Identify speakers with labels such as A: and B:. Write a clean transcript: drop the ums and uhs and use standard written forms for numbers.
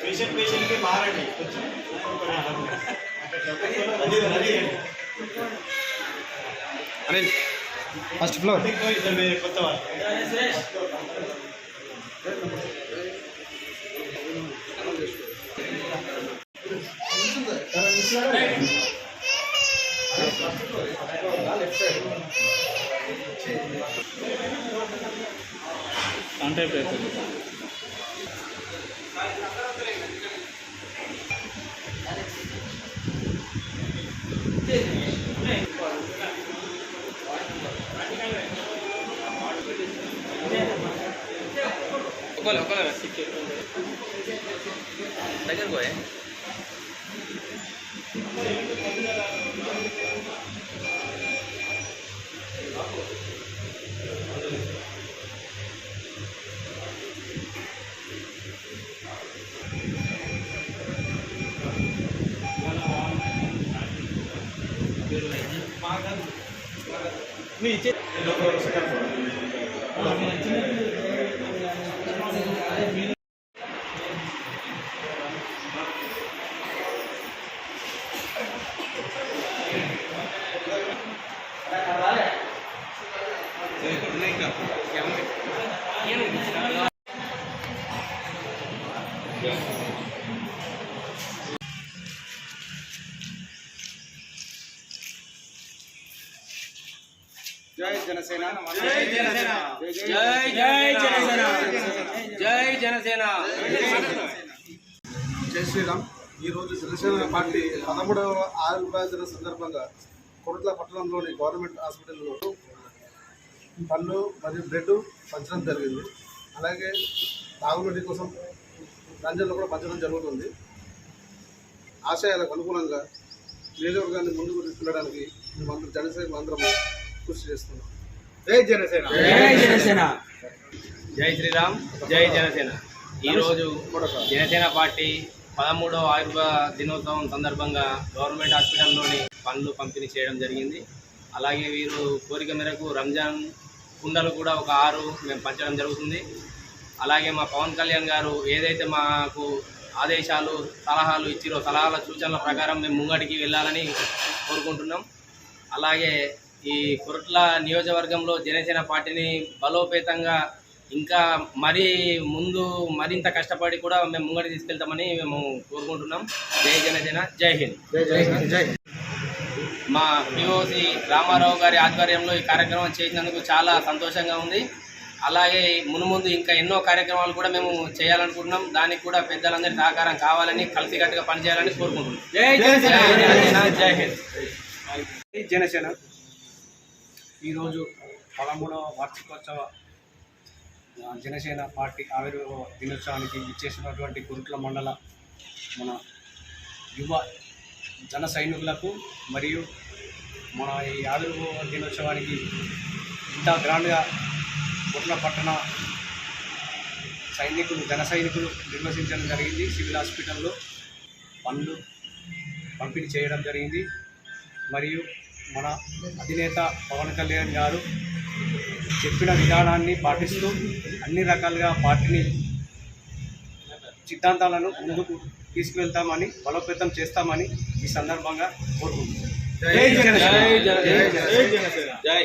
A: పేషెంట్కి మారండి
B: Anil first floor
A: కొత్త వాళ్ళు
B: కాంటాక్ట్ అవుతుంది.
C: దగ్గర పోయే
A: మీ ఇచ్చే
B: జై జనసేన
C: జై జనసేన జై జై జనసేన జై జనసేన
D: జై శ్రీరామ్. ఈరోజు జనసేన పార్టీ 13వ ఆవిర్భావ దిన సందర్భంగా కొరట్ల పట్టణంలోని గవర్నమెంట్ హాస్పిటల్లో పళ్ళు మరియు బ్రెడ్ పంచడం జరిగింది. అలాగే తాగునీటి కోసం రంజన్లు కూడా పంచడం జరుగుతుంది. ఆశయాలకు అనుగుణంగా నియోజకవర్గాన్ని ముందుకు తీసుకెళ్ళడానికి మేమందరం జనసేన అందరం కృషి చేస్తున్నాం.
A: జై జనసేన
C: జై జనసేన జై శ్రీరామ్ జై జనసేన. ఈరోజు జనసేన పార్టీ 13వ ఆవిర్భావ దినోత్సవం సందర్భంగా గవర్నమెంట్ హాస్పిటల్లోని పండ్లు పంపిణీ చేయడం జరిగింది. అలాగే వీరు కోరిక మేరకు రంజాన్ కుండలు కూడా ఒక 6 మేము పంచడం జరుగుతుంది. అలాగే మా పవన్ కళ్యాణ్ గారు ఏదైతే మాకు ఆదేశాలు సలహాలు ఇచ్చిరో సలహాల సూచనల ప్రకారం మేము ముంగడికి వెళ్ళాలని కోరుకుంటున్నాం. అలాగే ఈ కొరట్ల నియోజకవర్గంలో జనసేన పార్టీని బలోపేతంగా ఇంకా మరింత కష్టపడి కూడా మేము ముంగడి తీసుకెళ్తామని మేము కోరుకుంటున్నాం. జై జనసేన జై హింద్. మా పిఓసి రామారావు గారి ఆధ్వర్యంలో ఈ కార్యక్రమం చేసినందుకు చాలా సంతోషంగా ఉంది. అలాగే మునుముందు ఇంకా ఎన్నో కార్యక్రమాలు కూడా మేము చేయాలనుకుంటున్నాం. దానికి కూడా పెద్దలందరి సహకారం కావాలని కలిసికట్టుగా పనిచేయాలని కోరుకుంటున్నాం. జై జనసేన జై హింద్.
B: జనసేన ఈరోజు 13వ వార్షికోత్సవ జనసేన పార్టీ ఆవిర్భావ దినోత్సవానికి ఇచ్చేసినటువంటి కొరట్ల మండల మన యువ జన సైనికులకు మరియు మన ఈ ఆవిర్భావ దినోత్సవానికి ఇంత గ్రాండ్గా కొరట్ల పట్టణ జన సైనికులు నిర్వహించడం జరిగింది. సివిల్ హాస్పిటల్లో పనులు పంపిణీ చేయడం జరిగింది. మరియు మన అధినేత పవన్ కళ్యాణ్ గారు చెప్పిన విధానాన్ని పాటిస్తూ అన్ని రకాలుగా పార్టీని సిద్ధాంతాలను ముందుకు తీసుకువెళ్తామని బలోపేతం చేస్తామని ఈ సందర్భంగా కోరుకుంటున్నాం.
C: జై జనసేన జై జనసేన జై